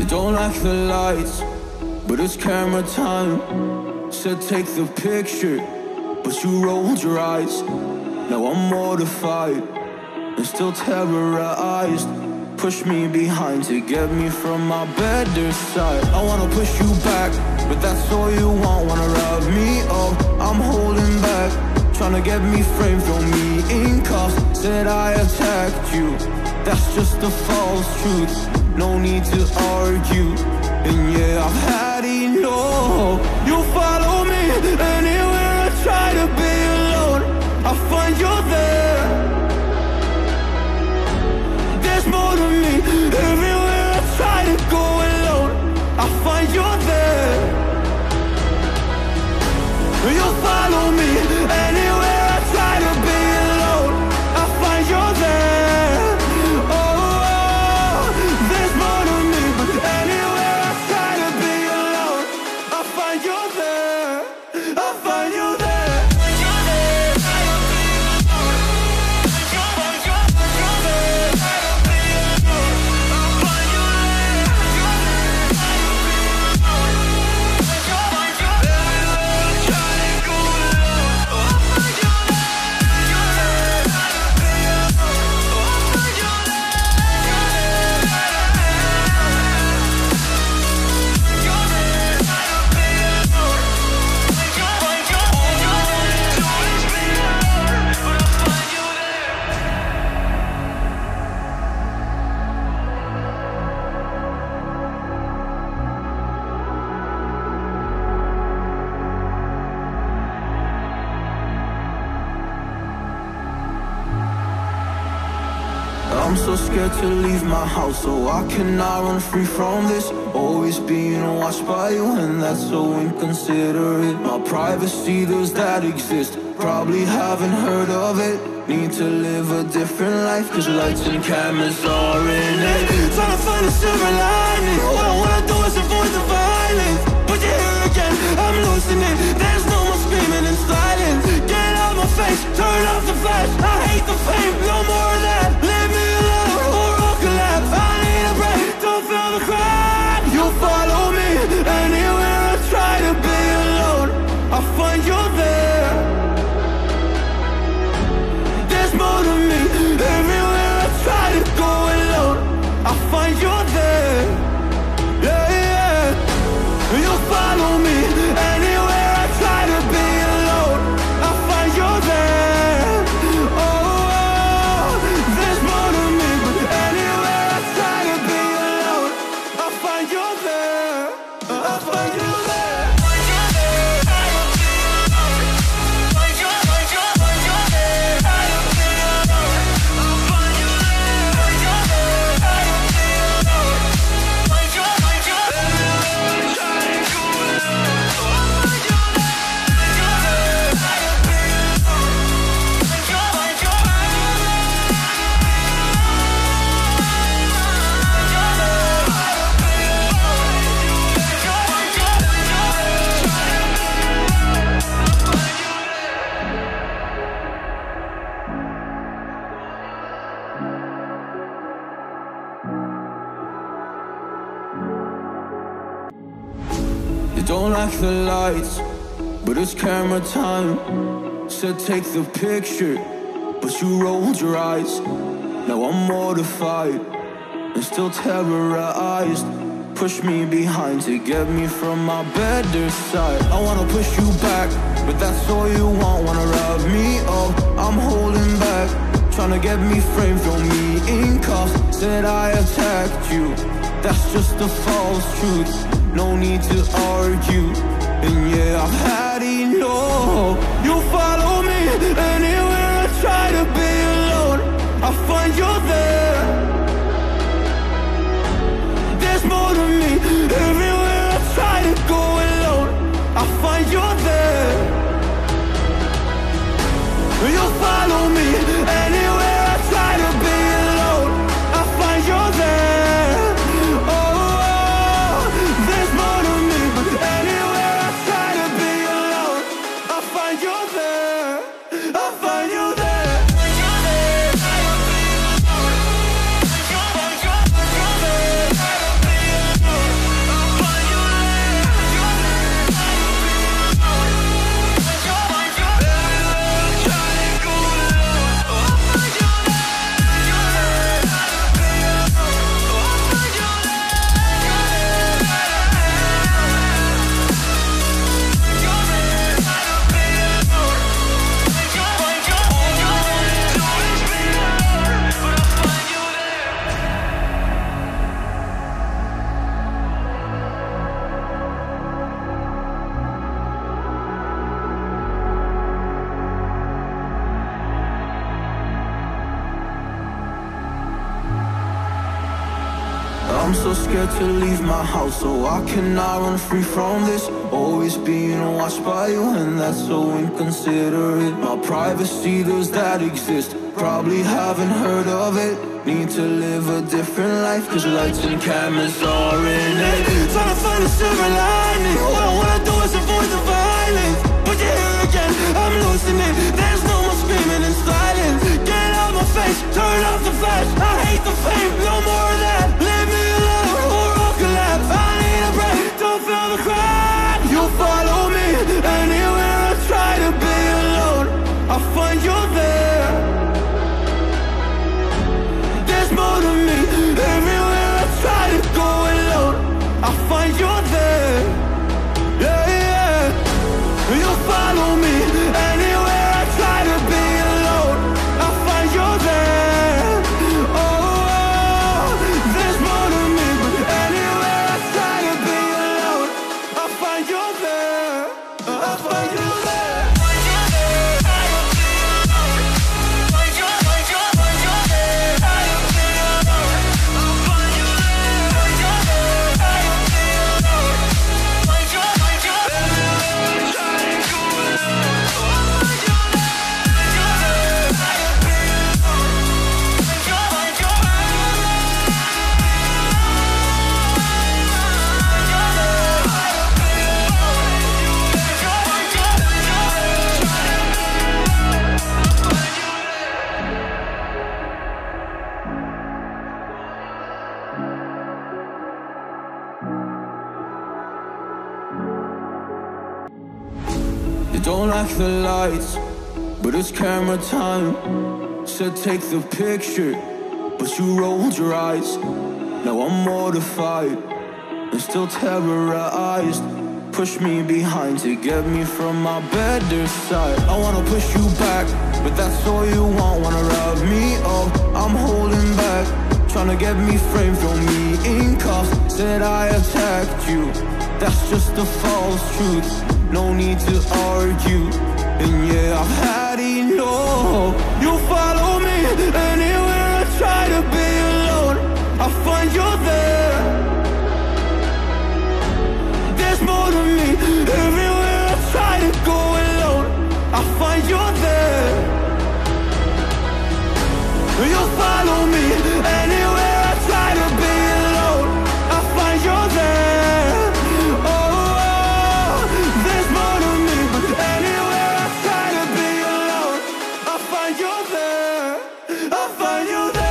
You don't like the lights, but it's camera time. Said take the picture, but you rolled your eyes. Now I'm mortified and still terrorized. Push me behind to get me from my better side. I wanna push you back, but that's all you want. Wanna rub me up, I'm holding back. Trying to get me framed, throw me in cuffs. Said I attacked you, that's just a false truth. No need to argue, and yeah, I've had enough. You follow me anywhere I try to be alone, I find you there. There's more to me, everywhere I try to go alone, I find you there. You follow me anywhere I try to be alone, I find you there. Oh, there's more to me, but anywhere I try to be alone, I find you there. I find you there. I'm so scared to leave my house, so I cannot run free from this. Always being watched by you, and that's so inconsiderate. My privacy, does that exist? Probably haven't heard of it. Need to live a different life, cause lights and cameras are in it. Trying to find a silver lining, all I wanna do is avoid the violence. But you're here again, I'm losing it. There's no more screaming in silence. Get out my face, turn off the flash. I hate the fame, no more of that. Leave me alone, or I'll collapse. I need a break, don't feel the crack. You follow me anywhere I try to be alone, I find you there. There's more to me, everywhere I try to go alone, I find you there. Yeah, yeah. You follow me anywhere I try to be alone, I find you there. Oh, there's more to me, but anywhere I try to be alone, I find you there. I find you there. You don't like the lights, but it's camera time. Said take the picture, but you rolled your eyes. Now I'm mortified and still terrorized. Push me behind to get me from my better side. I wanna push you back, but that's all you want. Wanna rub me up, I'm holding back. Trying to get me framed, throw me in cuffs. Said I attacked you, that's just a false truth. No need to argue, and yeah, I've had enough. You follow me anywhere I try to be alone, I find you there. There's more to me, everywhere I try to go alone, I find you there. You follow me anywhere I try to be alone, I find you there. Oh, there's more to me, but anywhere I try to be alone, I find you there. I find you there. I'm so scared to leave my house, so I cannot run free from this. Always being watched by you, and that's so inconsiderate. My privacy, does that exist? Probably haven't heard of it. Need to live a different life, cause lights and cameras are in it. Trying to find a silver lining. All I wanna do is avoid the violence, but you're here again, I'm losing it. There's no more screaming in silence. Get out my face, turn off the flash. I hate the fame, no more of that. Leave me alone or I'll collapse. I need a break, don't feel the crack. You follow me anywhere I try to be alone, I find you there. There's more to me. Everywhere I try to go alone, I find you there. Yeah, yeah. You follow me anywhere I try to be alone, I find you there. Oh, there's more to me, but anywhere I try to be alone, I find you there. I find you there. Don't like the lights, but it's camera time. Said take the picture, but you rolled your eyes. Now I'm mortified and still terrorized. Push me behind to get me from my better side. I wanna push you back, but that's all you want. Wanna rub me up, I'm holding back. Tryna get me framed, throw me in cuffs. Said I attacked you, that's just a false truth. No need to argue, and yeah, I've had enough. You follow me anywhere I try to be alone, I find you there. There's more to me. Everywhere I try to go alone, I find you there. You follow me anywhere I try to be alone, I find you there. Oh, there's more to me, but anywhere I try to be alone, I find you there. I find you there.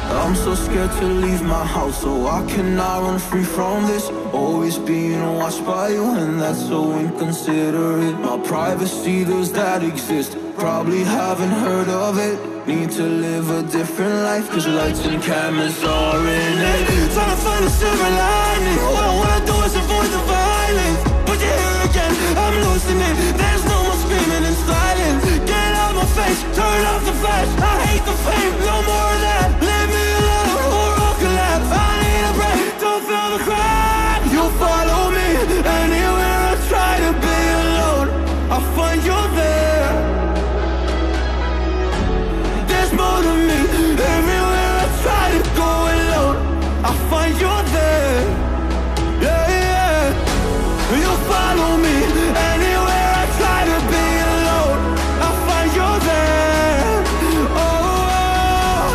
I'm so scared to leave my house, so I cannot run free from this. Always being watched by you, and that's so inconsiderate. My privacy, does that exist? Probably haven't heard of it. Need to live a different life, cause lights and cameras are in it. Trying to find a silver lining. All I wanna do is avoid the violence, but you're here again, I'm losing it. There's no more screaming in silence. Get out my face, turn off the flash. I hate the fame, no more of that. Leave me alone or I'll collapse. I need a break, don't feel the crack. You follow me anywhere I try to be alone, I find you there. There's more to me. Everywhere I try to go alone, I find you there. Yeah, yeah. You follow me anywhere I try to be alone, I find you there. Oh,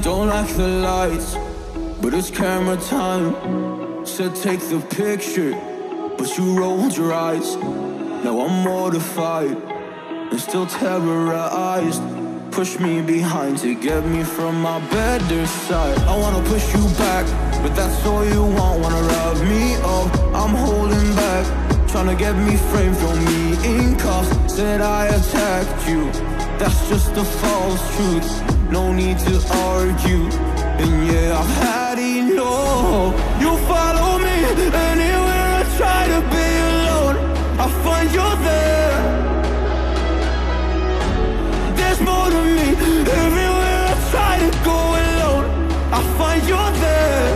don't like the lights, but it's camera time. Said take the picture, but you rolled your eyes. Now I'm mortified and still terrorized. Push me behind to get me from my better side. I wanna push you back, but that's all you want. Wanna rub me up, I'm holding back. Tryna get me framed, throw me in cuffs. Said I attacked you, that's just a false truth. No need to argue, and yeah, I've had enough. You follow me anywhere I try to be alone, I find you there. There's more to me, everywhere I try to go alone, I find you there.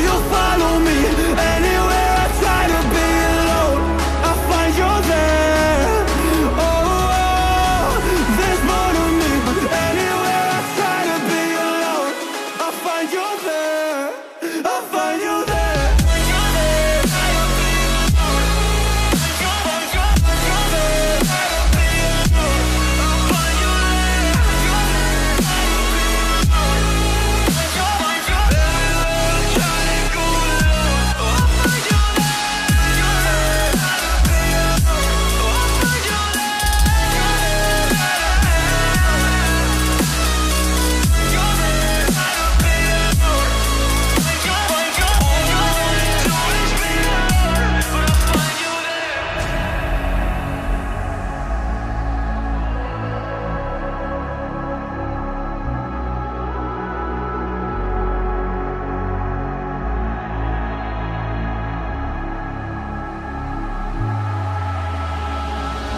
You follow me anywhere I try to be alone, I find you there. Oh, there's more to me, but anywhere I try to be alone, I find you there. I find you there.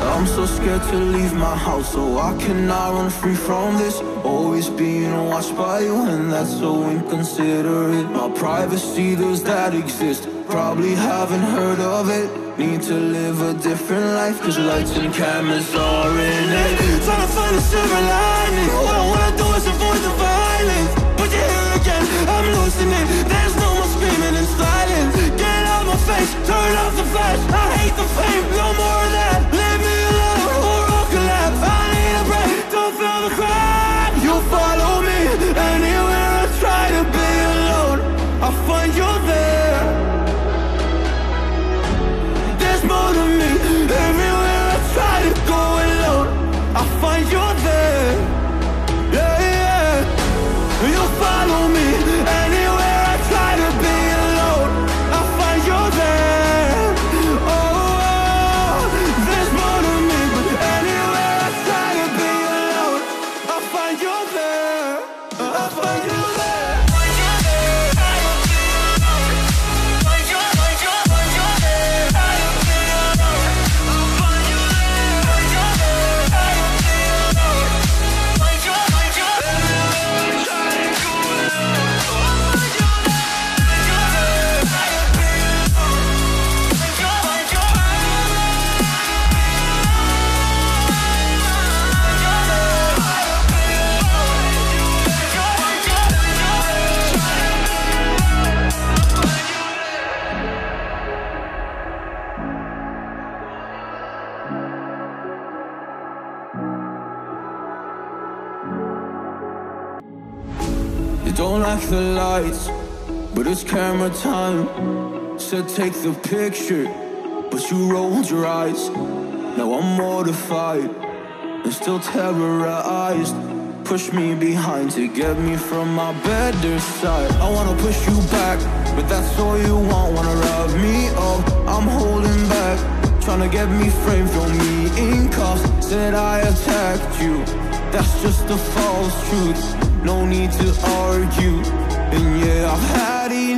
I'm so scared to leave my house, so I cannot run free from this. Always being watched by you, and that's so inconsiderate. My privacy, does that exist? Probably haven't heard of it. Need to live a different life, cause lights and cameras are in it. Trying to find a silver lining, all I wanna do is avoid the violence. But you're here again, I'm losing it. There's no more screaming and silence. Get out my face, turn off the flash. I hate the fame, no more of that. Leave me alone, or I'll collapse. I need a break, don't feel the crack. You follow me anywhere I try to be alone, I find you there. There's more to me, everywhere I try to go alone, I find you there. Yeah, yeah. You follow me anywhere I try to be alone, I find you there. Oh, there's more to me, but anywhere I try to be alone, I find you there. I find you there. You don't like the lights, but it's camera time. Said take the picture, but you rolled your eyes. Now I'm mortified and still terrorized. Push me behind to get me from my better side. I wanna push you back, but that's all you want. Wanna rub me up, I'm holding back. Tryna get me framed, throw me in cuffs. Said I attacked you, that's just a false truth. No need to argue, and yeah, I've had enough.